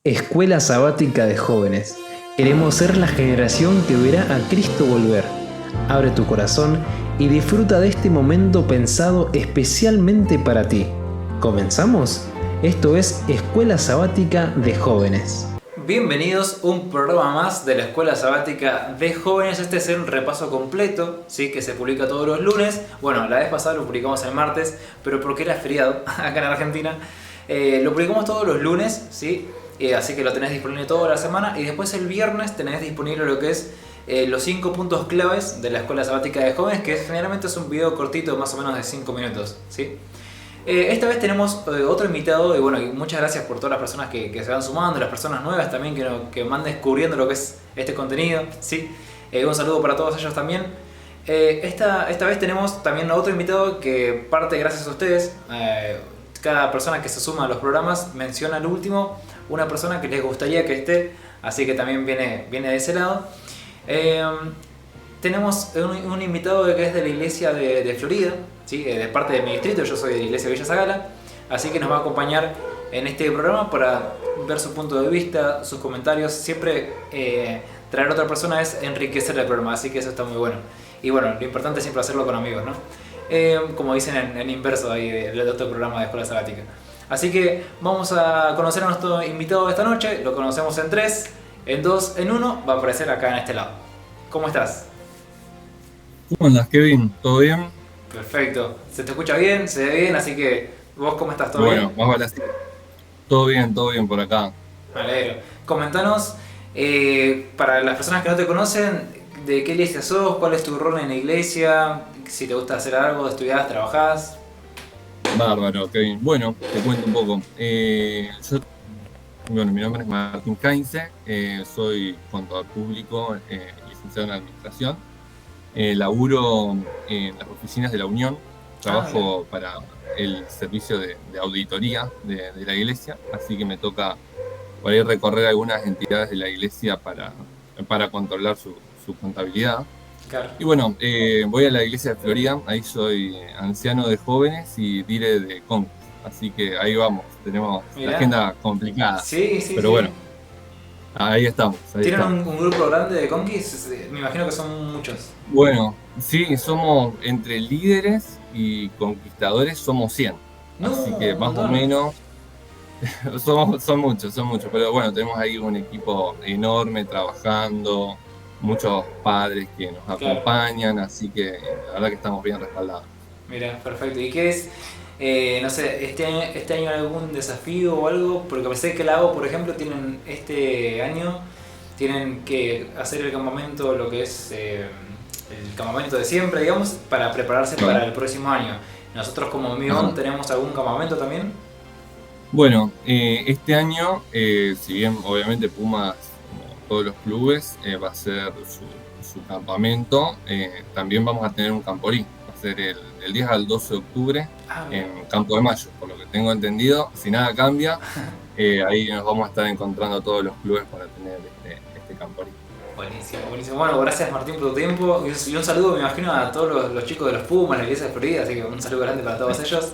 Escuela Sabática de Jóvenes. Queremos ser la generación que verá a Cristo volver. Abre tu corazón y disfruta de este momento pensado especialmente para ti. ¿Comenzamos? Esto es Escuela Sabática de Jóvenes. Bienvenidos a un programa más de la Escuela Sabática de Jóvenes. Este es un repaso completo, ¿sí? Que se publica todos los lunes. Bueno, la vez pasada lo publicamos el martes, pero porque era feriado acá en Argentina. Lo publicamos todos los lunes, ¿sí? Así que lo tenés disponible toda la semana. Y después el viernes tenés disponible lo que es los 5 puntos claves de la Escuela Sabática de Jóvenes, que generalmente es un video cortito, más o menos de 5 minutos, ¿sí? Esta vez tenemos otro invitado y bueno, muchas gracias por todas las personas que se van sumando, las personas nuevas también que van descubriendo lo que es este contenido, ¿sí? Un saludo para todos ellos también. Esta vez tenemos también otro invitado que parte gracias a ustedes. Cada persona que se suma a los programas menciona al último una persona que les gustaría que esté, así que también viene de ese lado. Tenemos un invitado que es de la iglesia de Florida, ¿sí? De parte de mi distrito. Yo soy de la iglesia Villa Zagala, así que nos va a acompañar en este programa para ver su punto de vista, sus comentarios. Siempre traer a otra persona es enriquecer el programa, así que eso está muy bueno. Y bueno, lo importante es siempre hacerlo con amigos, ¿no? Como dicen en inverso ahí del otro programa de Escuela Sabática. Así que vamos a conocer a nuestro invitado de esta noche. Lo conocemos en 3, en 2, en 1. Va a aparecer acá en este lado. ¿Cómo estás? ¿Cómo andas, Kevin? ¿Todo bien? Perfecto. Se te escucha bien, se ve bien, así que ¿vos cómo estás? ¿Todo Bueno, bien? más vale así. Todo bien por acá. Me alegro. Comentanos, para las personas que no te conocen, de qué iglesia sos, cuál es tu rol en la iglesia, si te gusta hacer algo, estudiás, trabajás. Bárbaro, Kevin. Bueno, te cuento un poco. Mi nombre es Martín Caince, soy contador público, licenciado en Administración. Laburo en las oficinas de la Unión, trabajo para el servicio de auditoría de la iglesia, así que me toca por ahí recorrer algunas entidades de la iglesia para controlar su contabilidad. Claro. Y bueno, voy a la iglesia de Florida, ahí soy anciano de jóvenes y dire de Conquist, así que ahí vamos, tenemos Mirá. la agenda complicada, Sí, sí, pero sí. bueno, ahí estamos. ¿Tienen un grupo grande de conquis? Me imagino que son muchos. Bueno, sí, somos entre líderes y conquistadores, somos 100, No, así que un más o montón. menos son muchos, pero bueno, tenemos ahí un equipo enorme trabajando, muchos padres que nos acompañan, así que la verdad que estamos bien respaldados. Mira, perfecto. ¿Y qué es, no sé, este año algún desafío o algo? Porque pensé que el lago, por ejemplo, tienen este año, tienen que hacer el campamento, lo que es el campamento de siempre, digamos, para prepararse para el próximo año. Nosotros como MION Ajá. tenemos algún campamento también. Bueno, este año, si bien obviamente Pumas, como todos los clubes, va a ser su campamento, también vamos a tener un campolí. Va a ser el 10 al 12 de octubre en Campo de Mayo, por lo que tengo entendido. Si nada cambia, ahí nos vamos a estar encontrando todos los clubes para tener este campolí. Buenísimo, buenísimo. Bueno, gracias Martín por tu tiempo y un saludo, me imagino, a todos los chicos de los Pumas, la iglesia de Florida, así que un saludo grande para todos ellos.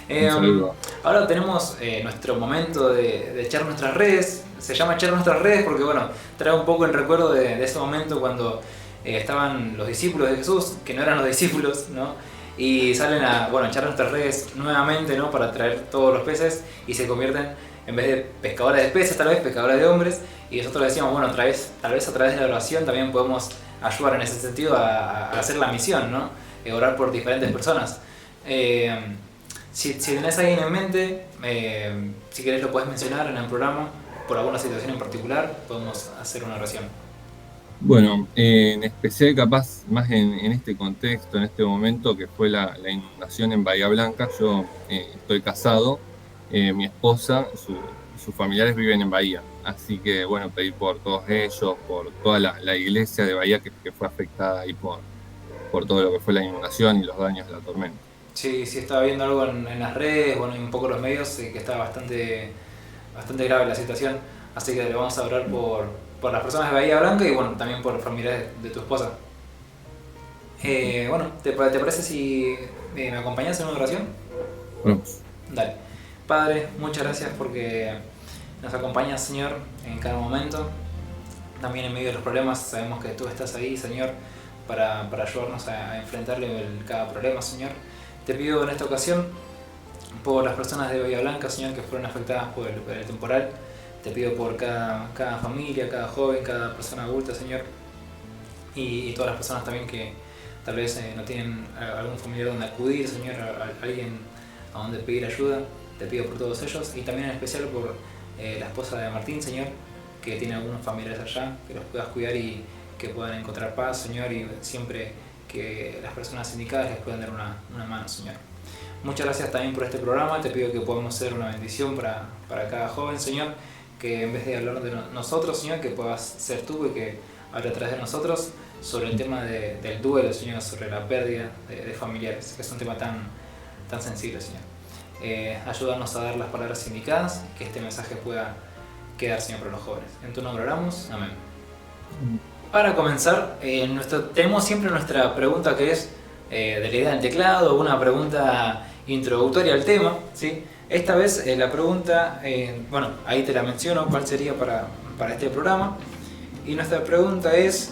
Un saludo. Ahora tenemos nuestro momento de echar nuestras redes. Se llama echar nuestras redes porque, bueno, trae un poco el recuerdo de ese momento cuando estaban los discípulos de Jesús, que no eran los discípulos, ¿no? Y salen a, bueno, echar nuestras redes nuevamente, ¿no? Para traer todos los peces y se convierten, en vez de pescadores de peces, tal vez pescadores de hombres. Y nosotros decíamos, bueno, tal vez a través de la oración también podemos ayudar en ese sentido a hacer la misión, ¿no? Orar por diferentes personas. Si tenés a alguien en mente, si querés lo podés mencionar en el programa, por alguna situación en particular, podemos hacer una oración. Bueno, en especial capaz más en este contexto, en este momento que fue la inundación en Bahía Blanca. Yo estoy casado, mi esposa, sus familiares viven en Bahía, así que bueno, pedir por todos ellos, por toda la iglesia de Bahía que fue afectada ahí por todo lo que fue la inundación y los daños de la tormenta. Sí, sí estaba viendo algo en las redes, bueno, y un poco los medios, que está bastante grave la situación, así que le vamos a orar por las personas de Bahía Blanca y bueno, también por los familiares de tu esposa. Bueno, ¿te parece si me acompañas en una oración? Bueno, Dale. Padre, muchas gracias porque nos acompañas, Señor, en cada momento. También en medio de los problemas sabemos que tú estás ahí, Señor, para ayudarnos a enfrentarle cada problema, Señor. Te pido en esta ocasión por las personas de Bahía Blanca, Señor, que fueron afectadas por el temporal. Te pido por cada familia, cada joven, cada persona adulta, Señor, y todas las personas también que tal vez no tienen algún familiar donde acudir, Señor, a alguien a donde pedir ayuda. Te pido por todos ellos y también en especial por la esposa de Martín, Señor, que tiene algunos familiares allá, que los puedas cuidar y que puedan encontrar paz, Señor, y siempre que las personas indicadas les puedan dar una mano, Señor. Muchas gracias también por este programa. Te pido que podamos ser una bendición para cada joven, Señor, que en vez de hablar de nosotros, Señor, que puedas ser tú y que hable a través de nosotros sobre el tema del duelo, Señor, sobre la pérdida de familiares, que es un tema tan sensible, Señor. Ayúdanos a dar las palabras indicadas, que este mensaje pueda quedar, Señor, para los jóvenes. En tu nombre oramos. Amén. Para comenzar, tenemos siempre nuestra pregunta que es de la idea del teclado, una pregunta introductoria al tema, ¿sí? Esta vez la pregunta, bueno, ahí te la menciono, cuál sería para este programa. Y nuestra pregunta es,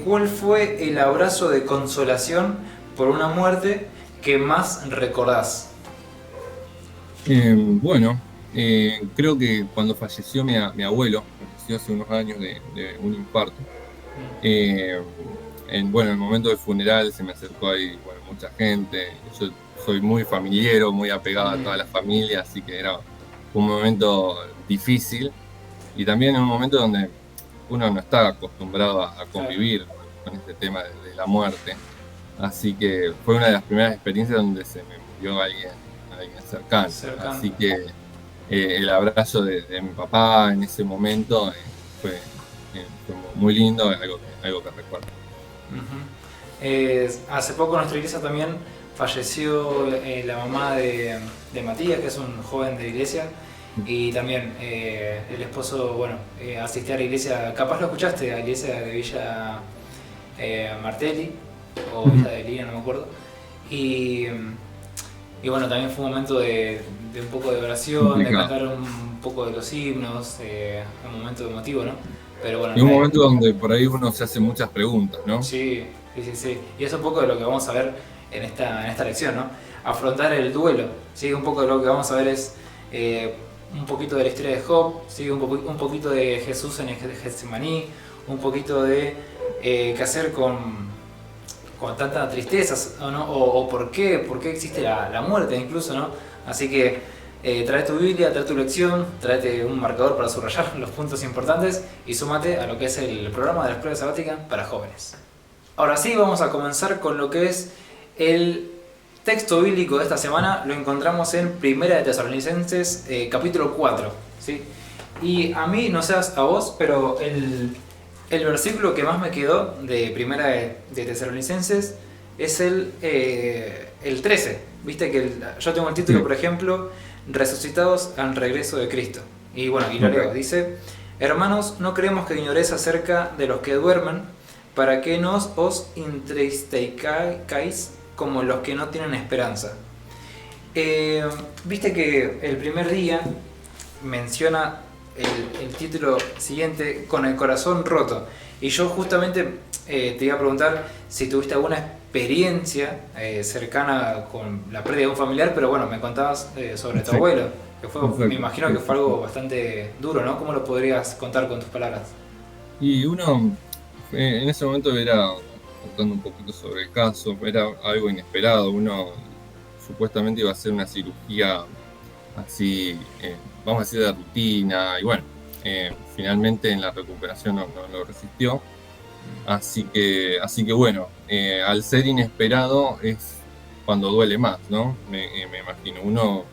¿cuál fue el abrazo de consolación por una muerte que más recordás? Bueno, creo que cuando falleció mi abuelo, falleció hace unos años de un infarto, en el momento del funeral se me acercó ahí mucha gente. Yo soy muy familiero, muy apegado a toda la familia, así que era un momento difícil y también un momento donde uno no está acostumbrado a convivir con este tema de la muerte, así que fue una de las primeras experiencias donde se me murió alguien cercano. Así que el abrazo de mi papá en ese momento fue muy lindo, algo que recuerdo. Hace poco en nuestra iglesia también falleció la mamá de Matías, que es un joven de la iglesia, y también el esposo, asistía a la iglesia, capaz lo escuchaste, a la iglesia de Villa Martelli, o Villa de Lina, no me acuerdo, y bueno, también fue un momento de un poco de oración, de cantar un poco de los himnos, un momento emotivo, ¿no? Pero bueno, y un momento donde por ahí uno se hace muchas preguntas, ¿no? Sí. Y es un poco de lo que vamos a ver en esta lección, ¿no? Afrontar el duelo, ¿sí? Un poco de lo que vamos a ver es un poquito de la historia de Job, ¿sí? Un poquito de Jesús en el Getsemaní, un poquito de qué hacer con tanta tristeza, ¿no? O por qué existe la muerte incluso, ¿no? Así que trae tu Biblia, trae tu lección, tráete un marcador para subrayar los puntos importantes y súmate a lo que es el programa de la Escuela Sabática para jóvenes. Ahora sí, vamos a comenzar con lo que es el texto bíblico de esta semana. Lo encontramos en Primera de Tesalonicenses, capítulo 4, ¿sí? Y a mí, no sé a vos, pero el versículo que más me quedó de Primera de Tesalonicenses es el 13. Viste que yo tengo el título, por ejemplo, Resucitados al regreso de Cristo. Y lo leo, dice: hermanos, no queremos que ignoréis acerca de los que duermen, para que no os entristezcáis como los que no tienen esperanza. Viste que el primer día menciona el título siguiente, con el corazón roto. Y yo justamente te iba a preguntar si tuviste alguna experiencia cercana con la pérdida de un familiar, pero me contabas sobre tu abuelo, que me imagino que fue algo bastante duro, ¿no? ¿Cómo lo podrías contar con tus palabras? Y uno en ese momento era, contando un poquito sobre el caso, era algo inesperado. Uno supuestamente iba a hacer una cirugía así, vamos a decir, de rutina, y finalmente en la recuperación no lo resistió. Así que al ser inesperado es cuando duele más, ¿no? Me imagino. Uno,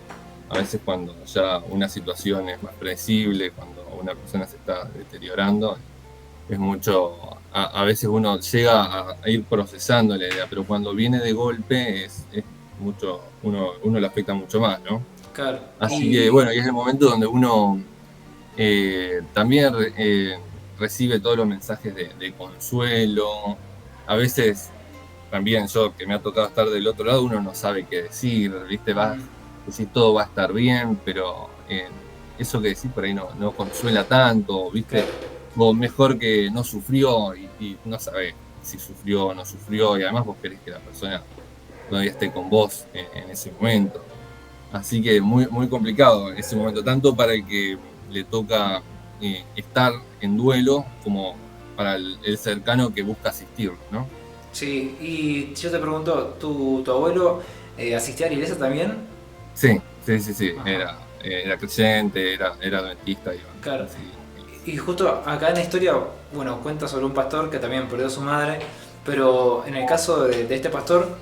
a veces cuando ya una situación es más predecible, cuando una persona se está deteriorando, es mucho, a veces uno llega a ir procesando la idea, pero cuando viene de golpe es mucho, uno le afecta mucho más, ¿no? Claro. Así que y es el momento donde uno también recibe todos los mensajes de consuelo. A veces también yo, que me ha tocado estar del otro lado, uno no sabe qué decir, ¿viste? Decir todo va a estar bien, pero eso que decís por ahí no consuela tanto, ¿viste? Claro. O mejor que no sufrió y no sabés si sufrió o no sufrió, y además vos querés que la persona todavía esté con vos en ese momento. Así que muy, muy complicado en ese momento, tanto para el que le toca estar en duelo como para el cercano que busca asistirlo, ¿no? Sí, y yo te pregunto, ¿tu abuelo asistía a la iglesia también? Sí, Ajá. era creyente, era adventista, iba Claro. así. Y justo acá en la historia, bueno, cuenta sobre un pastor que también perdió a su madre, pero en el caso de este pastor,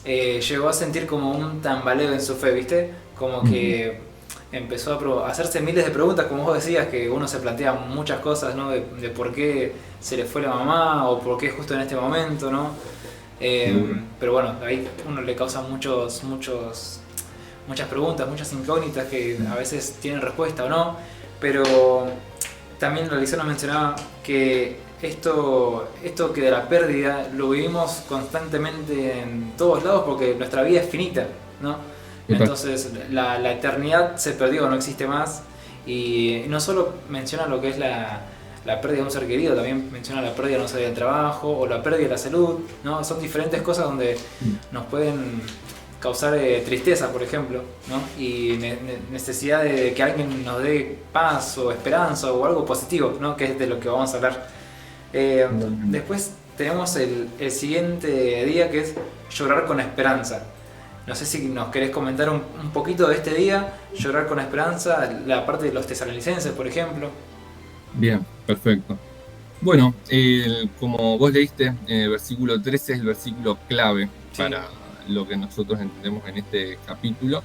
llegó a sentir como un tambaleo en su fe, ¿viste? Como que empezó a hacerse miles de preguntas, como vos decías, que uno se plantea muchas cosas, ¿no? De por qué se le fue la mamá o por qué justo en este momento, ¿no? Seguro. Pero bueno, ahí uno le causa muchas preguntas, muchas incógnitas que a veces tienen respuesta o no, pero también la lección nos mencionaba que esto que de la pérdida lo vivimos constantemente en todos lados porque nuestra vida es finita, ¿no? Total. Entonces la eternidad se perdió, no existe más. Y no solo menciona lo que es la pérdida de un ser querido, también menciona la pérdida, no sé, del trabajo o la pérdida de la salud, ¿no? Son diferentes cosas donde nos pueden causar tristeza, por ejemplo, ¿no? Y necesidad de que alguien nos dé paz o esperanza o algo positivo, ¿no? Que es de lo que vamos a hablar. Totalmente. Después tenemos el siguiente día que es llorar con esperanza. No sé si nos querés comentar un poquito de este día, llorar con esperanza, la parte de los tesalonicenses, por ejemplo. Bien, perfecto. Bueno, como vos leíste, el versículo 13 es el versículo clave Sí, para lo que nosotros entendemos en este capítulo.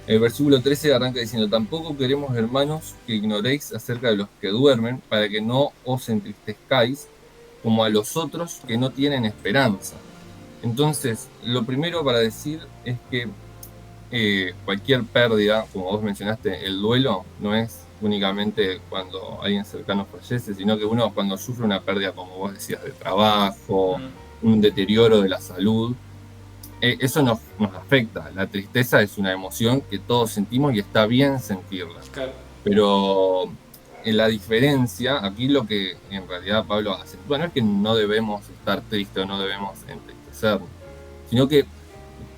El versículo 13 arranca diciendo: tampoco queremos, hermanos, que ignoréis acerca de los que duermen, para que no os entristezcáis como a los otros que no tienen esperanza. Entonces, lo primero para decir es que cualquier pérdida, como vos mencionaste, el duelo no es únicamente cuando alguien cercano fallece, sino que uno cuando sufre una pérdida, como vos decías, de trabajo, mm, un deterioro de la salud, eso nos afecta. La tristeza es una emoción que todos sentimos y está bien sentirla. claro, Pero la diferencia, aquí lo que en realidad Pablo hace, bueno, es que no debemos estar tristes o no debemos entristecernos, sino que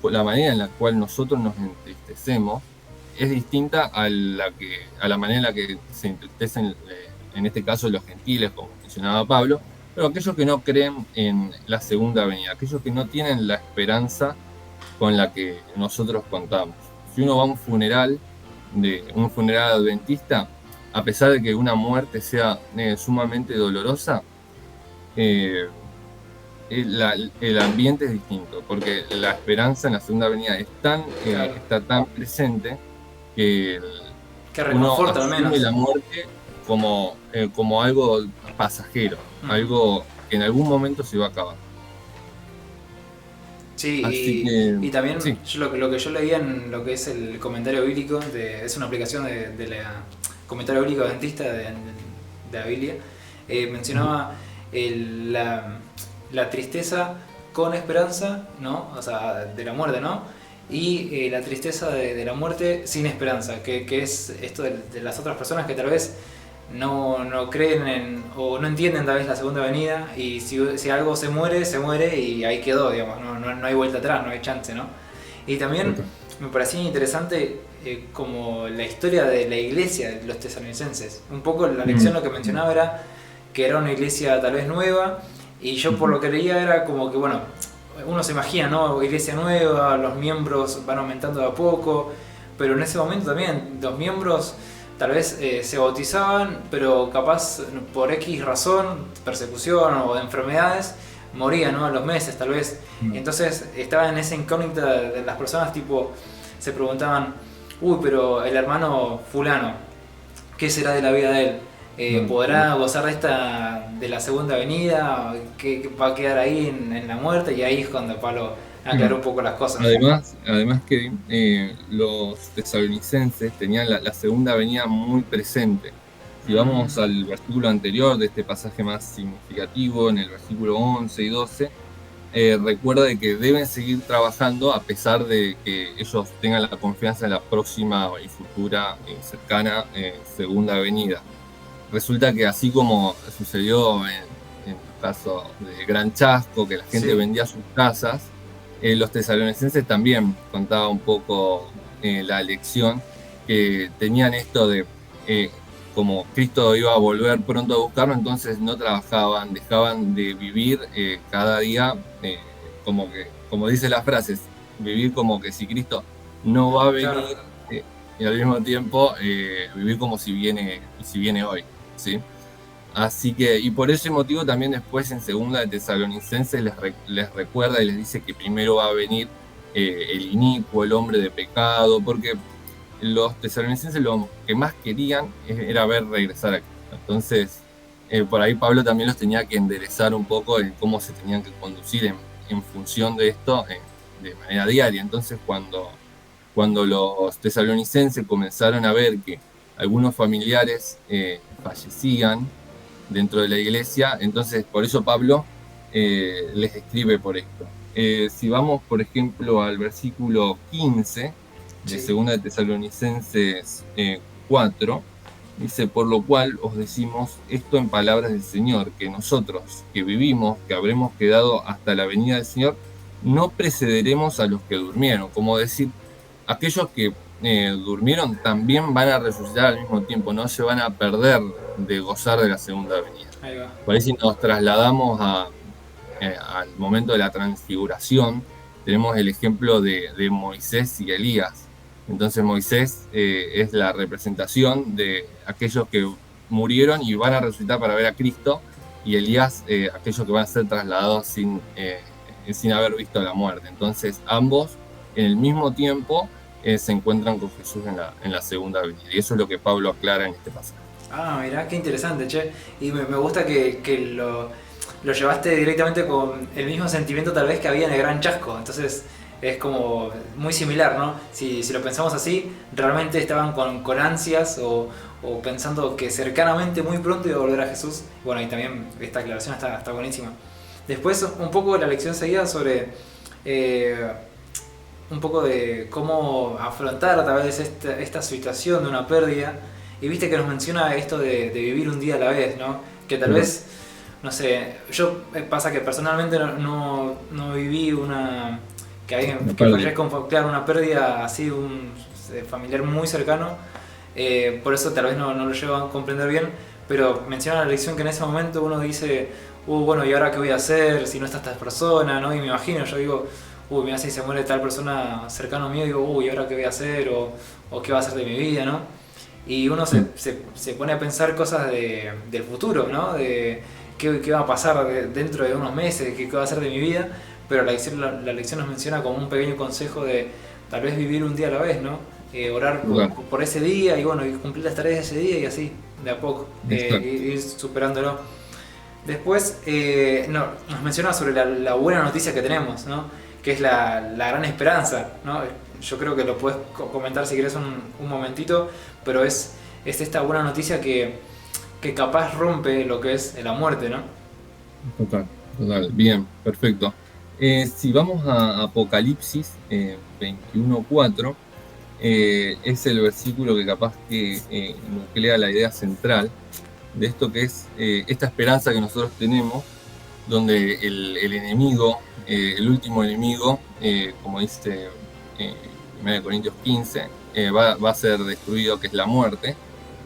la manera en la cual nosotros nos entristecemos es distinta a la manera en la que se entristecen, en este caso, los gentiles, como mencionaba Pablo, pero aquellos que no creen en la segunda venida, aquellos que no tienen la esperanza con la que nosotros contamos. Si uno va a un funeral adventista, a pesar de que una muerte sea sumamente dolorosa, eh, el ambiente es distinto, porque la esperanza en la segunda venida claro. está tan presente que Que uno reconforta al asume menos. la muerte como algo pasajero, Ujú. algo que en algún momento se va a acabar. Así Sí, que, y también sí. lo que yo leía en lo que es el comentario bíblico, es una aplicación de la comentario bíblico adventista de la Biblia, mencionaba la tristeza con esperanza, ¿no? O sea, de la muerte, ¿no? Y la tristeza de la muerte sin esperanza, que es esto de las otras personas que tal vez no creen o no entienden tal vez la segunda venida y si algo se muere y ahí quedó, digamos, no hay vuelta atrás, no hay chance, ¿no? Y también Total. me parecía interesante como la historia de la iglesia de los tesalonicenses. Un poco la lección Mm, lo que mencionaba era que era una iglesia tal vez nueva y yo por ujú. lo que leía era como que, bueno, uno se imagina, ¿no? Iglesia nueva, los miembros van aumentando de a poco, pero en ese momento también los miembros tal vez se bautizaban, pero capaz por X razón, persecución o enfermedades, morían, ¿no? A los meses tal vez. Mm, Entonces estaba en esa incógnita de las personas, tipo, se preguntaban, uy, pero el hermano fulano, ¿qué será de la vida de él? ¿Podrá gozar de la segunda venida? ¿Qué va a quedar ahí en la muerte? Y ahí es cuando Pablo aclaró mm. un poco las cosas. Además que los tesalonicenses tenían la segunda venida muy presente. Si vamos Mm, al versículo anterior de este pasaje más significativo, en el versículo 11 y 12, recuerda de que deben seguir trabajando a pesar de que ellos tengan la confianza en la próxima y futura cercana segunda venida. Resulta que así como sucedió en el caso de Gran Chasco, que la gente vendía sus casas, los tesalonicenses también contaban un poco la lección, que tenían esto de como Cristo iba a volver pronto a buscarlo, entonces no trabajaban, dejaban de vivir cada día, como dice las frases, vivir como que si Cristo no va a venir, y al mismo tiempo vivir como si viene hoy, ¿sí? Así que, y por ese motivo también después en segunda de Tesalonicenses les recuerda y les dice que primero va a venir el inicuo, el hombre de pecado, porque los tesalonicenses lo que más querían era ver regresar a Cristo. Entonces, por ahí Pablo también los tenía que enderezar un poco en cómo se tenían que conducir en función de esto de manera diaria. Entonces, cuando los tesalonicenses comenzaron a ver que algunos familiares fallecían dentro de la iglesia, entonces por eso Pablo les escribe por esto. Si vamos, por ejemplo, al versículo 15 de 2 de Tesalonicenses 4, dice: por lo cual os decimos esto en palabras del Señor, que nosotros que vivimos, que habremos quedado hasta la venida del Señor, no precederemos a los que durmieron. Como decir, aquellos que durmieron también van a resucitar al mismo tiempo, no se van a perder de gozar de la segunda venida. Ahí va. Por ahí si nos trasladamos al momento de la transfiguración, tenemos el ejemplo de Moisés y Elías. Entonces Moisés es la representación de aquellos que murieron y van a resucitar para ver a Cristo, y Elías aquellos que van a ser trasladados sin haber visto la muerte. Entonces ambos en el mismo tiempo se encuentran con Jesús en la segunda venida, y eso es lo que Pablo aclara en este pasaje. Ah, mirá, qué interesante, che. Y me gusta que lo llevaste directamente con el mismo sentimiento tal vez que había en el Gran Chasco. Entonces es como muy similar, ¿no? Si lo pensamos así, realmente estaban con ansias o pensando que cercanamente muy pronto iba a volver a Jesús. Bueno, y también esta aclaración está buenísima. Después un poco la lección seguida sobre un poco de cómo afrontar a través de esta situación de una pérdida. Y viste que nos menciona esto de vivir un día a la vez, ¿no? Que tal vez, no sé, yo pasa que personalmente no viví una... que alguien que fallezca, claro, una pérdida así de un familiar muy cercano, por eso tal vez no lo llevo a comprender bien, pero menciona la lección que en ese momento uno dice, bueno, ¿y ahora qué voy a hacer si no está esta persona? ¿No? Y me imagino, yo digo, mira, si se muere tal persona cercano a mí, digo, ¿y ahora qué voy a hacer? O ¿qué va a hacer de mi vida? ¿No? Y uno se pone a pensar cosas del futuro, ¿no? De qué va a pasar dentro de unos meses, qué va a hacer de mi vida. Pero la lección nos menciona como un pequeño consejo de tal vez vivir un día a la vez, ¿no? Orar por ese día y bueno, y cumplir las tareas de ese día y así, de a poco, ir superándolo. Después nos menciona sobre la buena noticia que tenemos, ¿no? Que es la gran esperanza, ¿no? Yo creo que lo puedes comentar si quieres un momentito, pero es esta buena noticia que capaz rompe lo que es la muerte, ¿no? Total, bien, perfecto. Si vamos a Apocalipsis 21:4, es el versículo que capaz que nuclea la idea central de esto que es esta esperanza que nosotros tenemos, donde el enemigo, el último enemigo, como dice 1 Corintios 15, va a ser destruido, que es la muerte.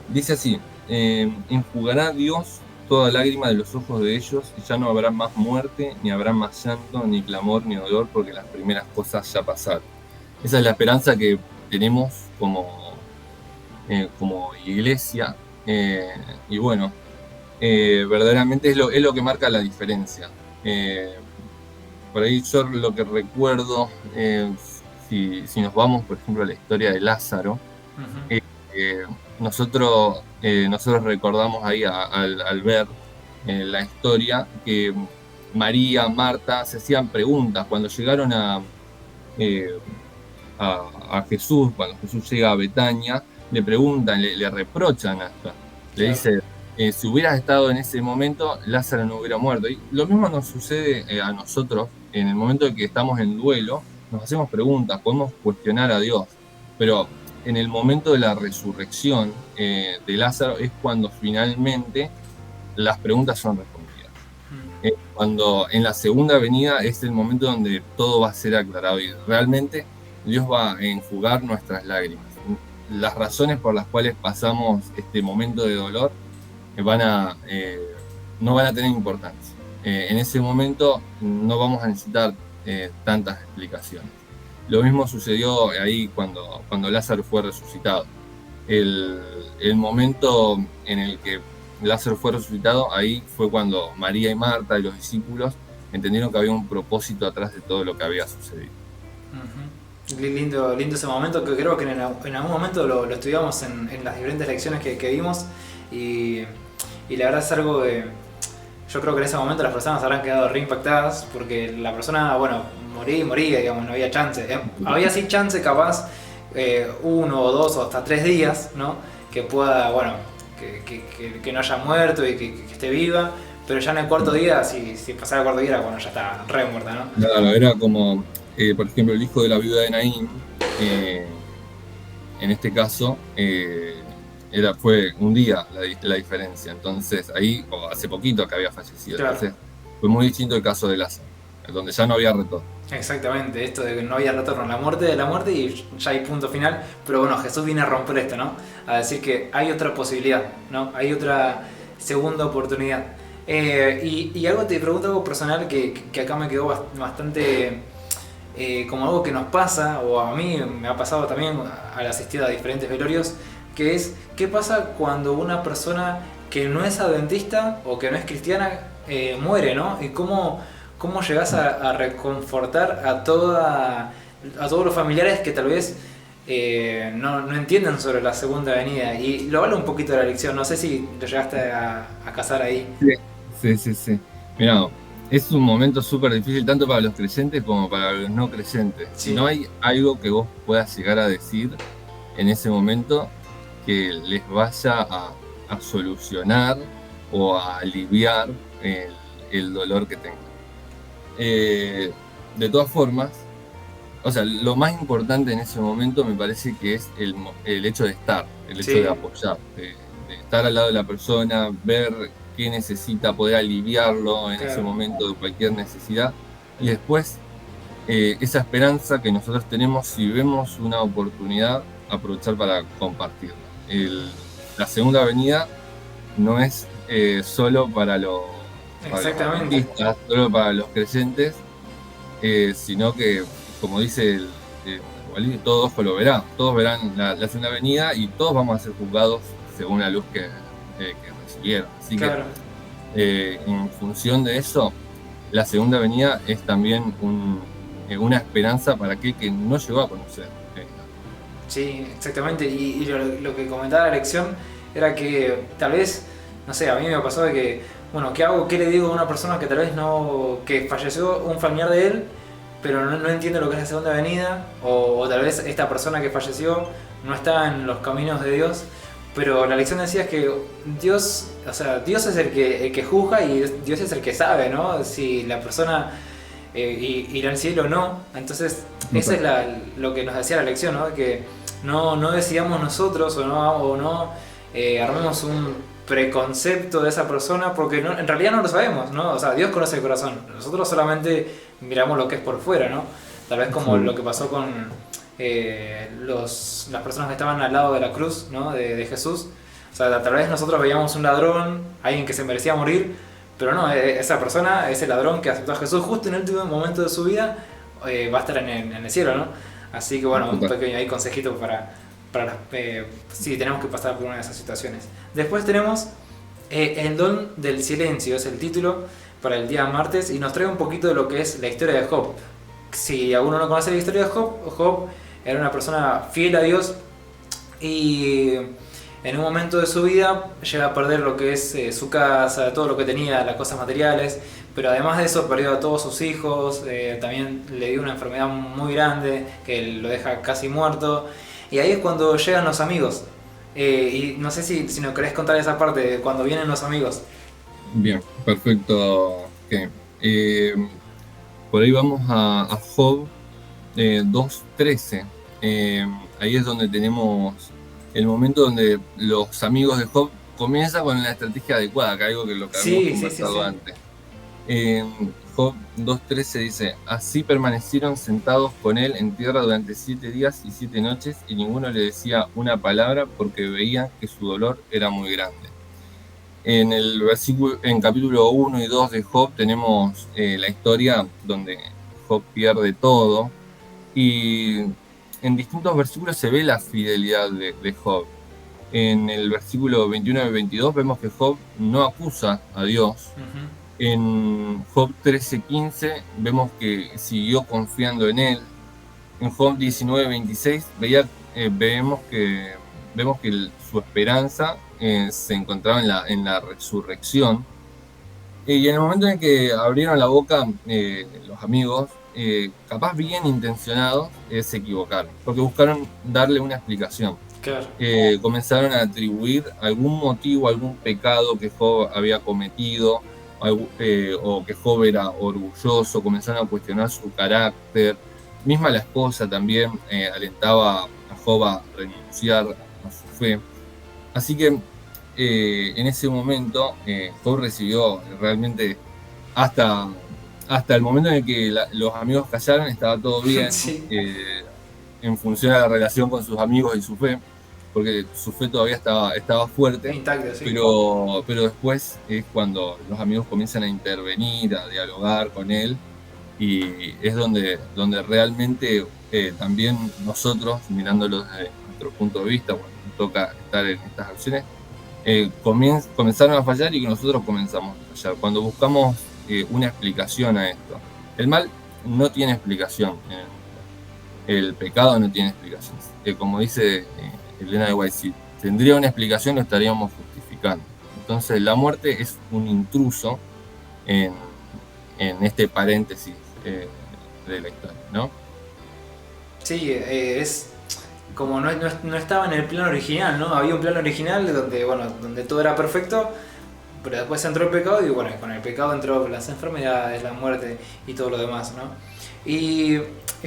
Dice así: enjugará Dios toda lágrima de los ojos de ellos, y ya no habrá más muerte, ni habrá más llanto, ni clamor, ni dolor, porque las primeras cosas ya pasaron. Esa es la esperanza que tenemos como iglesia, y bueno, verdaderamente es lo que marca la diferencia. Por ahí yo lo que recuerdo, si nos vamos por ejemplo a la historia de Lázaro, nosotros recordamos ahí al ver la historia que María, Marta se hacían preguntas cuando llegaron a Jesús. Cuando Jesús llega a Betania, le preguntan, le reprochan hasta, le dice, si hubieras estado en ese momento, Lázaro no hubiera muerto. Y lo mismo nos sucede a nosotros en el momento en que estamos en duelo, nos hacemos preguntas, podemos cuestionar a Dios, pero en el momento de la resurrección de Lázaro es cuando finalmente las preguntas son respondidas. Cuando en la segunda venida es el momento donde todo va a ser aclarado y realmente Dios va a enjugar nuestras lágrimas. Las razones por las cuales pasamos este momento de dolor no van a tener importancia. En ese momento no vamos a necesitar tantas explicaciones. Lo mismo sucedió ahí cuando Lázaro fue resucitado. El momento en el que Lázaro fue resucitado, ahí fue cuando María y Marta y los discípulos entendieron que había un propósito atrás de todo lo que había sucedido. Lindo ese momento, que creo que en algún momento lo estudiamos en las diferentes lecciones que vimos, y la verdad es algo que yo creo que en ese momento las personas habrán quedado re impactadas, porque la persona, bueno, moría, digamos, no había chance. Había sí chance capaz 1 o 2 o hasta 3 días, ¿no? Que pueda, bueno, que no haya muerto y que esté viva, pero ya en el cuarto día, si pasara el cuarto día, bueno, ya está re muerta, ¿no? Claro, era como, por ejemplo, el hijo de la viuda de Naín, en este caso, fue un día la diferencia, entonces ahí, o hace poquito que había fallecido, claro. Entonces fue muy distinto el caso de Lázaro, donde ya no había retorno. Exactamente, esto de que no había retorno, la muerte de la muerte y ya hay punto final, pero bueno, Jesús viene a romper esto, ¿no? A decir que hay otra posibilidad, ¿no? Hay otra segunda oportunidad. Y algo, te pregunto algo personal que acá me quedó bastante como algo que nos pasa, o a mí me ha pasado también al asistir a diferentes velorios, que es, ¿qué pasa cuando una persona que no es adventista o que no es cristiana muere, ¿no? Y cómo llegás a reconfortar a todos los familiares que tal vez no entienden sobre la segunda venida. Y lo habla un poquito de la lección, no sé si lo llegaste a casar ahí. Sí. Mirá, es un momento súper difícil tanto para los creyentes como para los no creyentes. Sí. Si no hay algo que vos puedas llegar a decir en ese momento que les vaya a solucionar o a aliviar el dolor que tengan. De todas formas, o sea, lo más importante en ese momento me parece que es el hecho de estar, el hecho de apoyar, de estar al lado de la persona, ver qué necesita, poder aliviarlo en ese momento de cualquier necesidad, y después esa esperanza que nosotros tenemos, si vemos una oportunidad, aprovechar para compartirla. La segunda venida no es solo para los artistas, solo para los creyentes, sino que, como dice todo ojo lo verá, todos verán la segunda venida y todos vamos a ser juzgados según la luz que recibieron. Así que en función de eso, la segunda venida es también una esperanza para aquel que no llegó a conocer. Sí, exactamente, y lo que comentaba la lección era que tal vez, no sé, a mí me ha pasado de que, bueno, ¿qué hago? ¿Qué le digo a una persona que tal vez que falleció un familiar de él, pero no entiende lo que es la segunda venida, o tal vez esta persona que falleció no está en los caminos de Dios? Pero la lección decía es que Dios es el que juzga, y Dios es el que sabe, ¿no? Si la persona irá al cielo o no. Entonces, eso es lo que nos decía la lección, ¿no? Que no decidamos nosotros o no armemos un preconcepto de esa persona, porque en realidad no lo sabemos, ¿no? O sea, Dios conoce el corazón, nosotros solamente miramos lo que es por fuera, ¿no? Tal vez como lo que pasó con las personas que estaban al lado de la cruz, ¿no? de Jesús. O sea, tal vez nosotros veíamos un ladrón, alguien que se merecía morir, pero no, esa persona, ese ladrón que aceptó a Jesús justo en el último momento de su vida, va a estar en el cielo, ¿no? Así que bueno, un pequeño ahí consejito para si tenemos que pasar por una de esas situaciones. Después tenemos el don del silencio, es el título para el día martes, y nos trae un poquito de lo que es la historia de Job. Si alguno no conoce la historia de Job era una persona fiel a Dios, y en un momento de su vida llega a perder lo que es su casa, todo lo que tenía, las cosas materiales, pero además de eso perdió a todos sus hijos, también le dio una enfermedad muy grande que lo deja casi muerto, y ahí es cuando llegan los amigos. Y no sé si nos querés contar esa parte de cuando vienen los amigos. Bien, perfecto. por ahí vamos a Job 2:13. Ahí es donde tenemos el momento donde los amigos de Job comienzan con la estrategia adecuada, que algo que lo que habíamos conversado antes. Job 2:13 dice: así permanecieron sentados con él en tierra durante 7 días y 7 noches, y ninguno le decía una palabra porque veían que su dolor era muy grande. En capítulo 1 y 2 de Job tenemos la historia donde Job pierde todo, y en distintos versículos se ve la fidelidad de Job. En el versículo 21 y 22 vemos que Job no acusa a Dios. En Job 13:15 vemos que siguió confiando en él. En Job 19:26 vemos que su esperanza se encontraba en la resurrección. Y en el momento en que abrieron la boca los amigos, capaz bien intencionados, se equivocaron, porque buscaron darle una explicación. Claro. Comenzaron a atribuir algún motivo, algún pecado que Job había cometido, o que Job era orgulloso. Comenzaron a cuestionar su carácter. Misma la esposa también alentaba a Job a renunciar a su fe. Así que en ese momento Job recibió realmente, hasta el momento en el que los amigos callaron, estaba todo bien. Sí. En función a la relación con sus amigos y su fe, porque su fe todavía estaba fuerte, intacta, sí. pero después es cuando los amigos comienzan a intervenir, a dialogar con él, y es donde realmente también nosotros, mirándolo desde nuestro punto de vista, cuando nos toca estar en estas acciones, comenzaron a fallar, y que nosotros comenzamos a fallar cuando buscamos una explicación a esto. El mal no tiene explicación, el pecado no tiene explicación. Como dice Elena de White, si tendría una explicación lo estaríamos justificando. Entonces la muerte es un intruso en este paréntesis de la historia, ¿no? Sí, es como no estaba en el plan original, ¿no? Había un plan original donde todo era perfecto, pero después entró el pecado, y bueno, con el pecado entró las enfermedades, la muerte y todo lo demás, ¿no? Y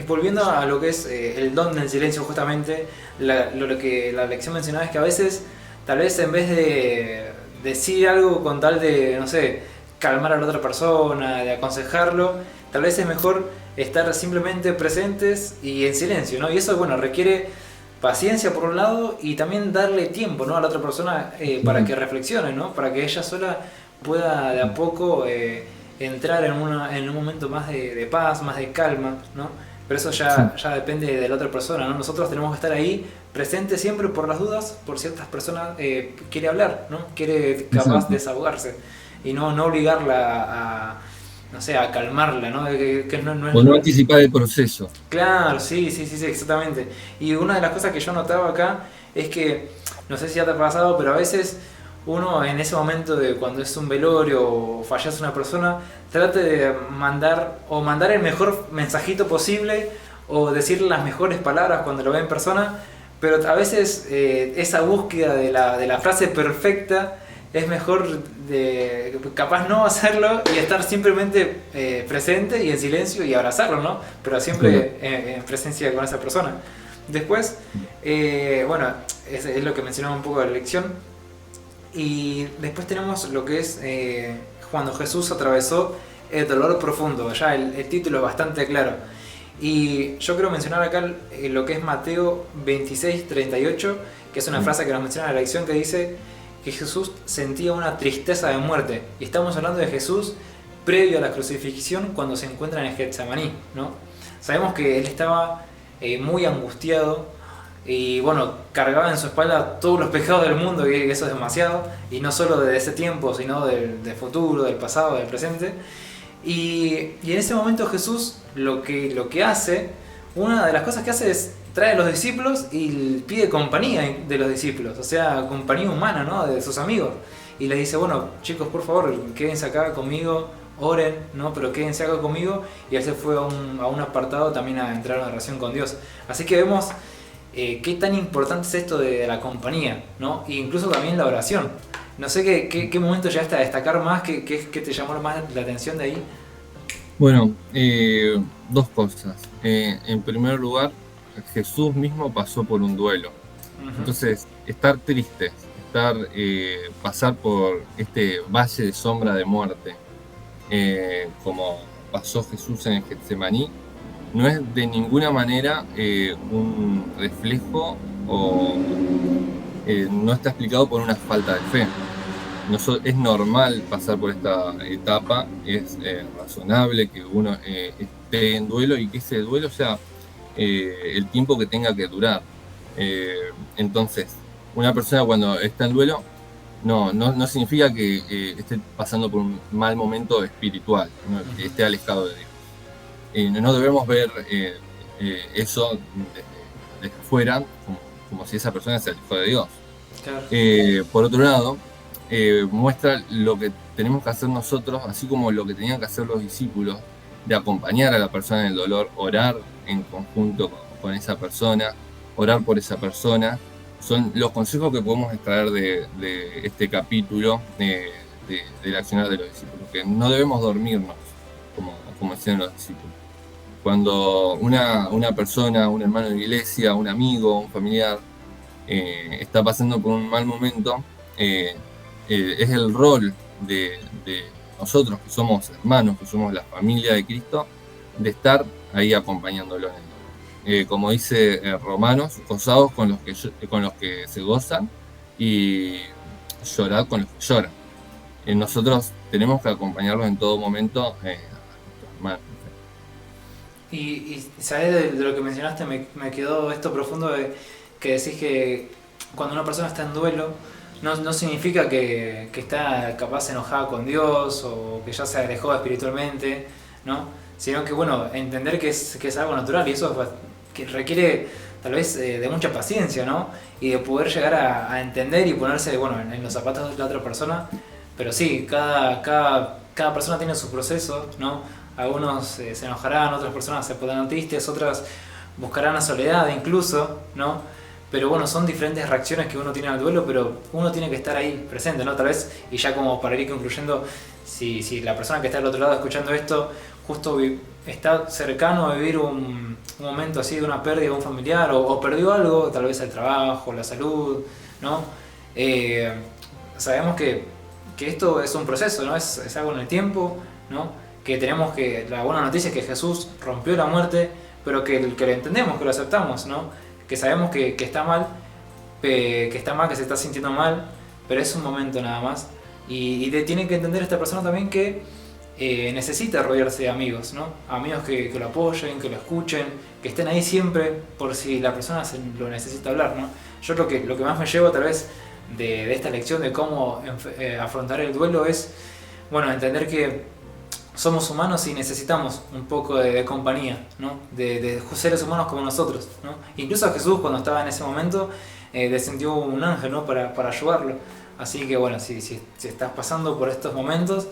volviendo a lo que es el don del silencio, justamente, lo que la lección mencionaba es que a veces, tal vez en vez de decir algo con tal de, no sé, calmar a la otra persona, de aconsejarlo, tal vez es mejor estar simplemente presentes y en silencio, ¿no? Y eso, bueno, requiere paciencia por un lado, y también darle tiempo, ¿no?, a la otra persona para que reflexione, ¿no? Para que ella sola pueda de a poco entrar en un momento más de paz, más de calma, ¿no? Pero eso ya depende de la otra persona, ¿no? Nosotros tenemos que estar ahí presentes siempre por las dudas, por ciertas personas quiere hablar, ¿no? Quiere capaz desahogarse, y no obligarla no sé, a calmarla, ¿no? Que no es o no anticipar el proceso. Claro, sí, exactamente. Y una de las cosas que yo notaba acá es que, no sé si ya te ha pasado, pero a veces uno en ese momento de cuando es un velorio o fallece una persona, trate de mandar el mejor mensajito posible, o decir las mejores palabras cuando lo ve en persona, pero a veces esa búsqueda de la frase perfecta es mejor capaz no hacerlo y estar simplemente presente y en silencio y abrazarlo, ¿no? Pero siempre en presencia con esa persona. Después, bueno, es lo que mencionaba un poco de la lección. Y después tenemos lo que es cuando Jesús atravesó el dolor profundo. Ya el título es bastante claro. Y yo quiero mencionar acá lo que es Mateo 26:38, que es una frase que nos menciona en la lección, que dice que Jesús sentía una tristeza de muerte. Y estamos hablando de Jesús previo a la crucifixión, cuando se encuentra en el Getsemaní, ¿no? Sabemos que él estaba muy angustiado, y bueno, cargaba en su espalda todos los pecados del mundo, y eso es demasiado, y no solo de ese tiempo, sino del futuro, del pasado, del presente. Y en ese momento Jesús lo que hace, una de las cosas que hace es trae a los discípulos y pide compañía de los discípulos, o sea, compañía humana, ¿no?, de sus amigos. Y les dice, bueno, chicos, por favor, quédense acá conmigo, oren, ¿no?, pero quédense acá conmigo. Y él se fue a un apartado también a entrar en una relación con Dios. Así que vemos qué tan importante es esto de la compañía, ¿no? E incluso también la oración. No sé qué momento llegaste a destacar más, qué te llamó más la atención de ahí. Bueno, dos cosas. En primer lugar, Jesús mismo pasó por un duelo. Ujú. Entonces, estar triste, pasar por este valle de sombra de muerte, como pasó Jesús en el Getsemaní, no es de ninguna manera un reflejo o no está explicado por una falta de fe. Es normal pasar por esta etapa, es razonable que uno esté en duelo y que ese duelo sea el tiempo que tenga que durar. Entonces, una persona cuando está en duelo no significa que esté pasando por un mal momento espiritual, ¿no? Que esté alejado de Dios. No debemos ver eso desde afuera como si esa persona se alejó de Dios. Claro. Por otro lado, muestra lo que tenemos que hacer nosotros, así como lo que tenían que hacer los discípulos, de acompañar a la persona en el dolor, orar en conjunto con esa persona, orar por esa persona. Son los consejos que podemos extraer de este capítulo del accionar de los discípulos, que no debemos dormirnos, como decían los discípulos. Cuando una persona, un hermano de la iglesia, un amigo, un familiar, está pasando por un mal momento, es el rol de nosotros, que somos hermanos, que somos la familia de Cristo, de estar ahí acompañándolo en el dolor. Como dice Romanos, gozados con los que se gozan y llorad con los que lloran. Nosotros tenemos que acompañarlos en todo momento a nuestros hermanos. Y ¿sabes de lo que mencionaste? Me quedó esto profundo de que decís que cuando una persona está en duelo, no significa que está capaz enojada con Dios o que ya se alejó espiritualmente, ¿no? Sino que, bueno, entender que es algo natural y eso que requiere tal vez de mucha paciencia, ¿no? Y de poder llegar a entender y ponerse, bueno, en los zapatos de la otra persona. Pero sí, cada persona tiene su proceso, ¿no? Algunos se enojarán, otras personas se pondrán tristes, otras buscarán la soledad incluso, ¿no? Pero bueno, son diferentes reacciones que uno tiene al duelo, pero uno tiene que estar ahí presente, ¿no? Tal vez, y ya como para ir concluyendo, si la persona que está al otro lado escuchando esto justo está cercano a vivir un momento así de una pérdida de un familiar o perdió algo, tal vez el trabajo, la salud, ¿no? Eh, Sabemos que esto es un proceso, ¿no? Es algo en el tiempo, ¿no? Que tenemos que, la buena noticia es que Jesús rompió la muerte, pero que lo entendemos, que lo aceptamos, ¿no? Que sabemos que está mal, que está mal, que se está sintiendo mal, pero es un momento nada más. Tiene que entender esta persona también que necesita rodearse de amigos, ¿no? Amigos que lo apoyen, que lo escuchen, que estén ahí siempre por si la persona lo necesita hablar, ¿no? Yo lo que más me llevo tal vez de esta lección de cómo afrontar el duelo es, bueno, entender que somos humanos y necesitamos un poco de compañía, ¿no? De seres humanos como nosotros, ¿no? Incluso Jesús cuando estaba en ese momento descendió un ángel, ¿no? para ayudarlo. Así que bueno, si estás pasando por estos momentos,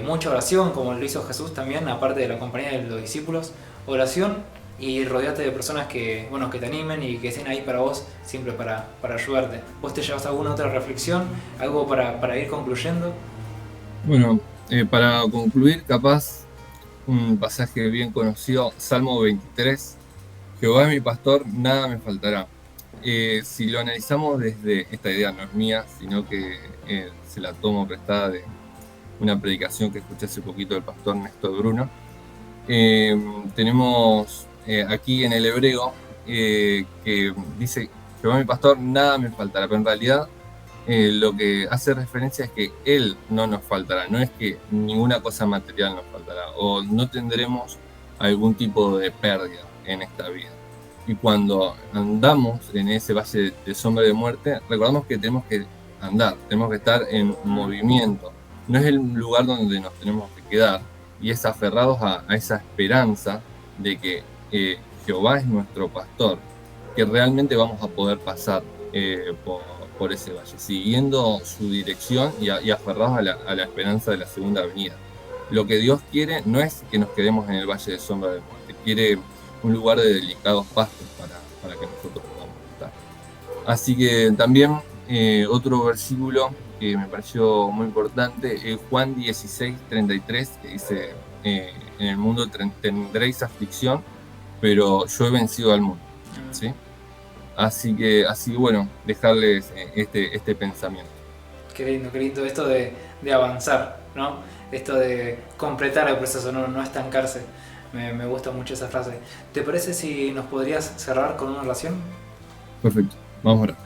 mucha oración, como lo hizo Jesús también, aparte de la compañía de los discípulos, oración y rodeate de personas que, bueno, que te animen y que estén ahí para vos, siempre para ayudarte. ¿Vos te llevas alguna otra reflexión? ¿Algo para ir concluyendo? Bueno, para concluir, capaz un pasaje bien conocido, Salmo 23, Jehová es mi pastor, nada me faltará. Si lo analizamos desde, esta idea no es mía, sino que se la tomo prestada de una predicación que escuché hace poquito del pastor Néstor Bruno, tenemos aquí en el hebreo que dice, Jehová es mi pastor, nada me faltará, pero en realidad lo que hace referencia es que Él no nos faltará, no es que ninguna cosa material nos faltará o no tendremos algún tipo de pérdida en esta vida. Y cuando andamos en ese valle de sombra de muerte, recordamos que tenemos que andar, tenemos que estar en movimiento. No es el lugar donde nos tenemos que quedar y es aferrados a esa esperanza de que Jehová es nuestro pastor, que realmente vamos a poder pasar por ese valle, siguiendo su dirección y aferrados a la esperanza de la segunda venida. Lo que Dios quiere no es que nos quedemos en el valle de sombra de muerte, quiere un lugar de delicados pastos para que nosotros podamos estar. Así que también otro versículo que me pareció muy importante es Juan 16:33, que dice, en el mundo tendréis aflicción, pero yo he vencido al mundo, ¿sí? Así que bueno, dejarles este pensamiento. Qué lindo esto de avanzar, ¿no? Esto de completar el proceso, no estancarse. Me gusta mucho esa frase. ¿Te parece si nos podrías cerrar con una oración? Perfecto, vamos a orar.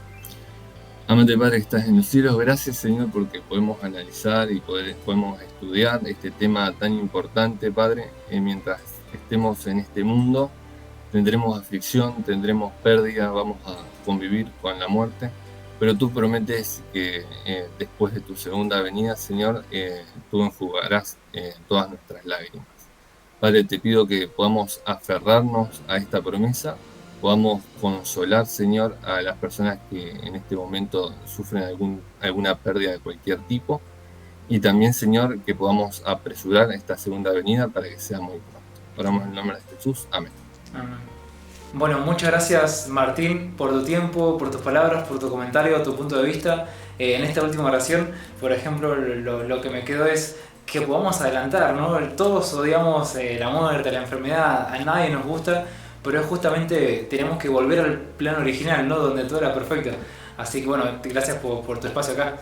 Amante Padre que estás en los cielos, gracias Señor porque podemos analizar y podemos estudiar este tema tan importante, Padre. Mientras estemos en este mundo, tendremos aflicción, tendremos pérdida, vamos a convivir con la muerte. Pero tú prometes que después de tu segunda venida, Señor, tú enjugarás todas nuestras lágrimas. Padre, te pido que podamos aferrarnos a esta promesa, podamos consolar, Señor, a las personas que en este momento sufren alguna pérdida de cualquier tipo, y también, Señor, que podamos apresurar esta segunda venida para que sea muy pronto. Oramos en el nombre de Jesús. Amén. Amén. Bueno, muchas gracias Martín por tu tiempo, por tus palabras, por tu comentario, tu punto de vista. En esta última oración, por ejemplo, lo que me quedó es que podamos adelantar, ¿no? Todos odiamos la muerte, la enfermedad, a nadie nos gusta, pero es justamente tenemos que volver al plano original, ¿no? Donde todo era perfecto. Así que bueno, gracias por tu espacio acá.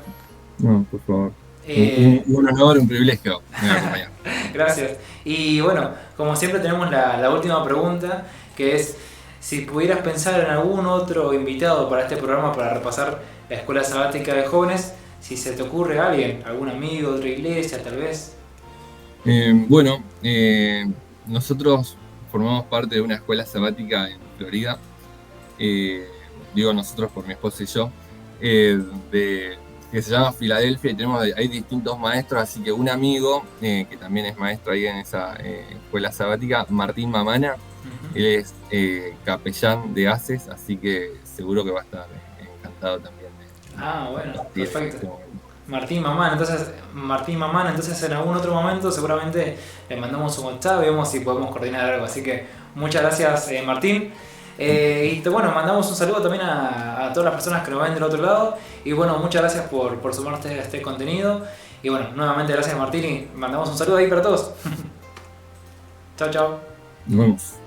No, por favor. Un honor, un privilegio me acompañar. Gracias. Y bueno, como siempre tenemos la última pregunta, que es si pudieras pensar en algún otro invitado para este programa para repasar la Escuela Sabática de Jóvenes, si se te ocurre alguien, algún amigo de otra iglesia tal vez. Nosotros formamos parte de una escuela sabática en Florida, digo nosotros por mi esposa y yo, que se llama Filadelfia, y hay distintos maestros, así que un amigo que también es maestro ahí en esa escuela sabática, Martín Mamana, él es capellán de ACES, así que seguro que va a estar encantado también. Bueno, perfecto. Martín Mamana, entonces en algún otro momento seguramente le mandamos un WhatsApp, vemos si podemos coordinar algo, así que muchas gracias Martín. Y bueno, mandamos un saludo también a todas las personas que nos ven del otro lado. Y bueno, muchas gracias por sumarte a este contenido. Y bueno, nuevamente gracias Martín y mandamos un saludo ahí para todos. Chao, chao. Nos vemos.